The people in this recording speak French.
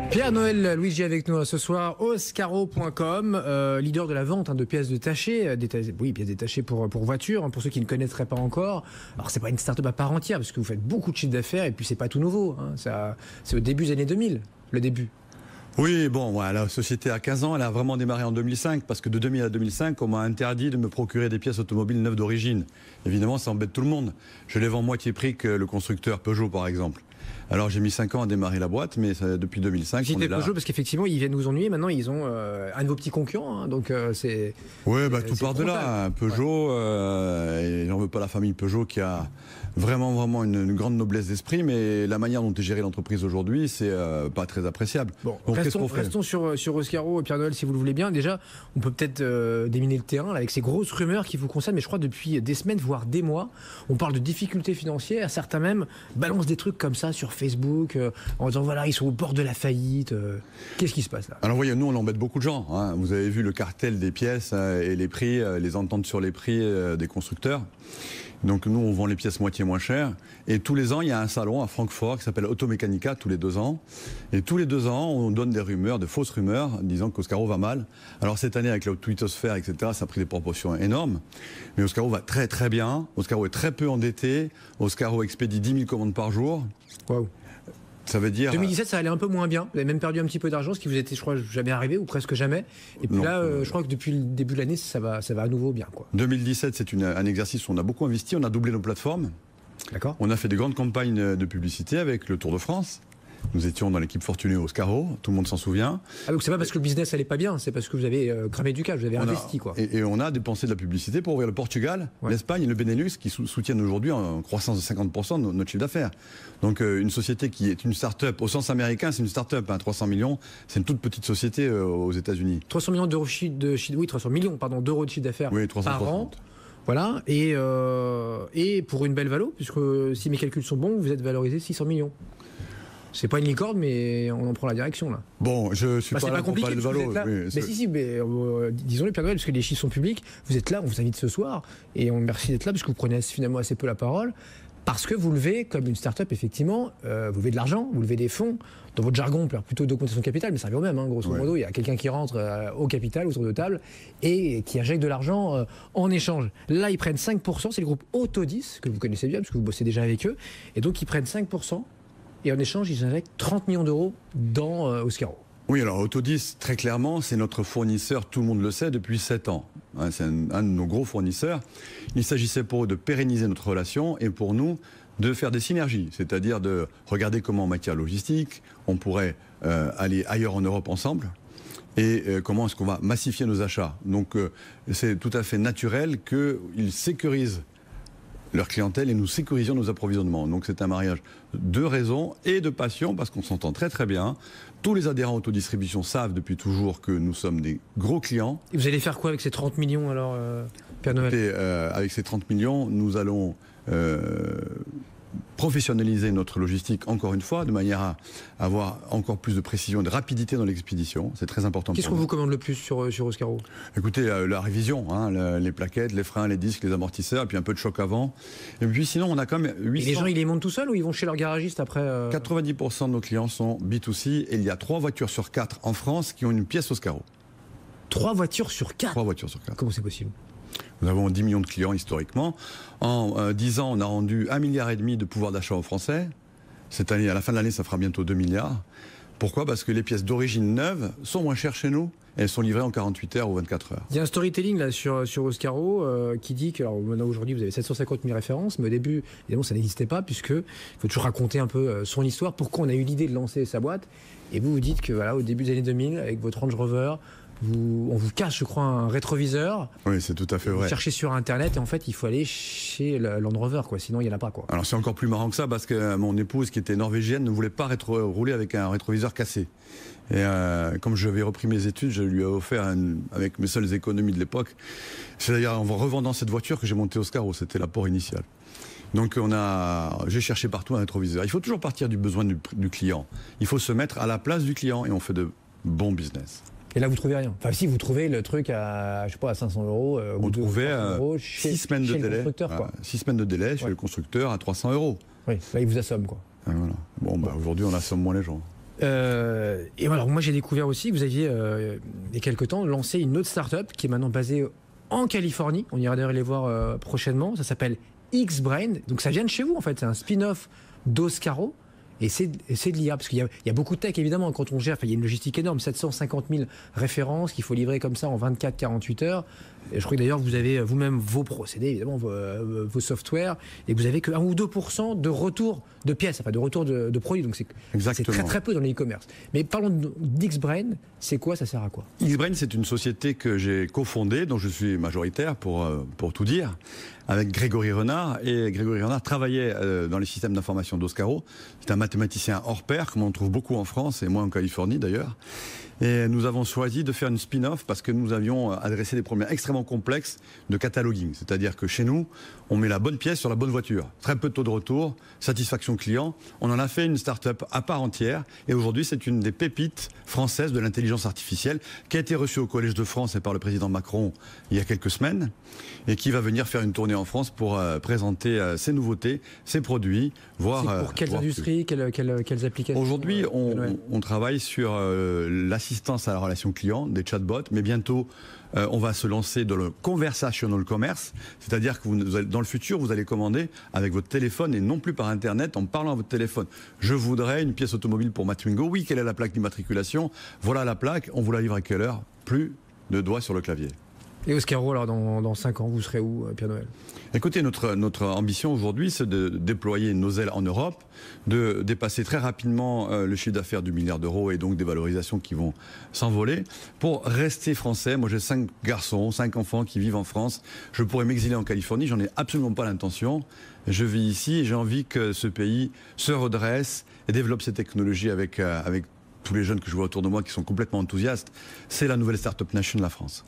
Pierre-Noël Luigi avec nous ce soir, Oscaro.com, leader de la vente de pièces détachées, pièces détachées pour voitures, pour ceux qui ne connaîtraient pas encore. Alors c'est pas une start-up à part entière, parce que vous faites beaucoup de chiffre d'affaires, et puis c'est pas tout nouveau, c'est au début des années 2000, le début. Oui, bon, la société a 15 ans, elle a vraiment démarré en 2005, parce que de 2000 à 2005, on m'a interdit de me procurer des pièces automobiles neuves d'origine. Évidemment, ça embête tout le monde. Je les vends moitié prix que le constructeur Peugeot, par exemple. Alors j'ai mis 5 ans à démarrer la boîte, mais depuis 2005, on est là. Peugeot, parce qu'effectivement, ils viennent nous ennuyer. Maintenant, ils ont un de vos petits concurrents, donc c'est... Oui, tout part de là. Peugeot, et j'en veux pas la famille Peugeot qui a vraiment une grande noblesse d'esprit, mais la manière dont est gérée l'entreprise aujourd'hui, c'est pas très appréciable. Bon, donc, restons sur Oscaro, Pierre-Noël, si vous le voulez bien. Déjà, on peut peut-être déminer le terrain là, avec ces grosses rumeurs qui vous concernent, mais je crois depuis des semaines, voire des mois. On parle de difficultés financières, certains même balancent des trucs comme ça sur Facebook, en disant voilà, ils sont au bord de la faillite. Qu'est-ce qui se passe là? Alors voyez, nous on embête beaucoup de gens. Vous avez vu le cartel des pièces et les prix, les ententes sur les prix des constructeurs. Donc nous on vend les pièces moitié moins chères. Et tous les ans il y a un salon à Francfort qui s'appelle Automechanica, tous les 2 ans. Et tous les 2 ans on donne des rumeurs, de fausses rumeurs, disant qu'Oscaro va mal. Alors cette année avec la twittosphère, etc., ça a pris des proportions énormes. Mais Oscaro va très très bien. Oscaro est très peu endetté. Oscaro expédie 10 000 commandes par jour. Waouh. Ça veut dire... 2017, ça allait un peu moins bien. Vous avez même perdu un petit peu d'argent, ce qui vous était, je crois, jamais arrivé, ou presque jamais. Et puis là, je crois que depuis le début de l'année, ça va à nouveau bien, quoi. 2017, c'est un exercice où on a beaucoup investi. On a doublé nos plateformes. D'accord. On a fait des grandes campagnes de publicité avec le Tour de France. Nous étions dans l'équipe fortunée Oscaro, tout le monde s'en souvient. Ah, donc c'est pas parce que le business allait pas bien, c'est parce que vous avez cramé du cash, vous avez investi, quoi. Et on a dépensé de la publicité pour ouvrir le Portugal, l'Espagne et le Benelux qui soutiennent aujourd'hui en croissance de 50% notre chiffre d'affaires. Donc une société qui est une start-up, au sens américain c'est une start-up, 300 millions, c'est une toute petite société aux États-Unis. 300 millions d'euros de chiffre d'euros de chiffre d'affaires par an. Voilà, et pour une belle valo, puisque si mes calculs sont bons, vous êtes valorisé 600 millions. C'est pas une licorne, mais on en prend la direction là. Bon, je suis pas là pour parler de valo. Mais disons-le, Pierre-Noël, parce que les chiffres sont publics. Vous êtes là, on vous invite ce soir, et on merci d'être là, parce que vous prenez finalement assez peu la parole, parce que vous levez, comme une start-up, effectivement, vous levez de l'argent, vous levez des fonds. Dans votre jargon, on parle plutôt d'augmentation de capital, mais ça revient au même, grosso modo. Il y a quelqu'un qui rentre au capital, autour de table, et qui injecte de l'argent en échange. Là, ils prennent 5%, c'est le groupe Autodis, que vous connaissez bien, parce que vous bossez déjà avec eux, et donc ils prennent 5%. Et en échange, ils injectent 30 millions d'euros dans Oscaro. Oui, alors Autodis, très clairement, c'est notre fournisseur, tout le monde le sait, depuis 7 ans. C'est un de nos gros fournisseurs. Il s'agissait pour eux de pérenniser notre relation et pour nous de faire des synergies, c'est-à-dire de regarder comment en matière logistique, on pourrait aller ailleurs en Europe ensemble. Et comment est-ce qu'on va massifier nos achats. Donc c'est tout à fait naturel qu'ils sécurisent leur clientèle et nous sécurisions nos approvisionnements. Donc c'est un mariage de raison et de passion parce qu'on s'entend très très bien. Tous les adhérents autodistribution savent depuis toujours que nous sommes des gros clients. Et vous allez faire quoi avec ces 30 millions alors, Pierre-Noël ? Avec ces 30 millions, nous allons professionnaliser notre logistique encore une fois, de manière à avoir encore plus de précision et de rapidité dans l'expédition. C'est très important. Qu'est-ce qu'on vous commande le plus sur Oscaro ? Écoutez, la révision, les plaquettes, les freins, les disques, les amortisseurs, et puis un peu de choc avant. Et puis sinon, on a quand même 800... Et les gens, ils les montent tout seuls ou ils vont chez leur garagiste après 90% de nos clients sont B2C et il y a 3 voitures sur 4 en France qui ont une pièce Oscaro. 3 voitures sur 4 ? 3 voitures sur 4. Comment c'est possible ? Nous avons 10 millions de clients historiquement. En 10 ans, on a rendu 1,5 milliard de pouvoir d'achat aux Français. Cette année, à la fin de l'année, ça fera bientôt 2 milliards. Pourquoi ? Parce que les pièces d'origine neuve sont moins chères chez nous. Et elles sont livrées en 48 heures ou 24 heures. Il y a un storytelling là sur Oscaro qui dit que, alors maintenant aujourd'hui vous avez 750 000 références, mais au début, évidemment, ça n'existait pas, puisqu'il faut toujours raconter un peu son histoire, pourquoi on a eu l'idée de lancer sa boîte. Et vous dites que voilà, au début des années 2000, avec votre Range Rover, on vous cache, je crois, un rétroviseur. Oui, c'est tout à fait vrai. Vous cherchez sur Internet et en fait, il faut aller chez Land Rover, quoi. Sinon, il n'y en a pas, quoi. Alors, c'est encore plus marrant que ça parce que mon épouse, qui était norvégienne, ne voulait pas rouler avec un rétroviseur cassé. Et comme j'avais repris mes études, je lui ai offert, avec mes seules économies de l'époque, c'est d'ailleurs en revendant cette voiture que j'ai monté Oscaro. C'était l'apport initial. Donc j'ai cherché partout un rétroviseur. Il faut toujours partir du besoin du client. Il faut se mettre à la place du client et on fait de bons business. Et là, vous trouvez rien. Enfin, si vous trouvez le truc à, je sais pas, à 500 €. On trouvait 6 semaines de délai. 6 semaines de délai chez le constructeur à 300 €. Oui, là, il vous assomme, quoi. Et voilà. Bon, aujourd'hui, on assomme moins les gens. Et alors, moi, j'ai découvert aussi que vous aviez, il y a quelques temps, lancé une autre start-up qui est maintenant basée en Californie. On ira d'ailleurs les voir prochainement. Ça s'appelle X-Brain. Donc, ça vient de chez vous, en fait. C'est un spin-off d'Oscaro. Et c'est de l'IA, parce qu'il y a beaucoup de tech, évidemment, quand on gère. Il y a une logistique énorme, 750 000 références qu'il faut livrer comme ça en 24-48 heures. Et je crois que d'ailleurs, vous avez vous-même vos procédés, évidemment, vos softwares, et vous avez que 1 ou 2% de retour de pièces, enfin de retour de produits. Donc c'est très très peu dans le e-commerce. Mais parlons d'X-Brain, c'est quoi, ça sert à quoi? X-Brain, c'est une société que j'ai cofondée, dont je suis majoritaire pour tout dire, avec Grégory Renard. Et Grégory Renard travaillait dans les systèmes d'information d'Oscaro. C'est un mathématicien hors pair, comme on trouve beaucoup en France, et moi en Californie d'ailleurs. Et nous avons choisi de faire une spin-off parce que nous avions adressé des problèmes extrêmement complexes de cataloguing. C'est-à-dire que chez nous, on met la bonne pièce sur la bonne voiture. Très peu de taux de retour, satisfaction client. On en a fait une start-up à part entière. Et aujourd'hui, c'est une des pépites françaises de l'intelligence artificielle qui a été reçue au Collège de France et par le président Macron il y a quelques semaines et qui va venir faire une tournée en France pour présenter ses nouveautés, ses produits, voir... C'est pour quelles industries, quelles applications? Aujourd'hui, on travaille sur l'assistance à la relation client, des chatbots, mais bientôt on va se lancer dans le conversational commerce, c'est-à-dire que dans le futur, vous allez commander avec votre téléphone et non plus par Internet en parlant à votre téléphone. Je voudrais une pièce automobile pour ma Twingo. Oui, quelle est la plaque d'immatriculation? Voilà la plaque, on vous la livre à quelle heure? Plus de doigts sur le clavier. Et Oscaro, alors dans 5 ans, vous serez où, Pierre Noël? Écoutez, notre ambition aujourd'hui, c'est de déployer nos ailes en Europe, de dépasser très rapidement le chiffre d'affaires du milliard d'euros et donc des valorisations qui vont s'envoler pour rester français. Moi, j'ai 5 garçons, 5 enfants qui vivent en France. Je pourrais m'exiler en Californie, j'en ai absolument pas l'intention. Je vis ici et j'ai envie que ce pays se redresse et développe ses technologies avec tous les jeunes que je vois autour de moi qui sont complètement enthousiastes. C'est la nouvelle Startup Nation, la France.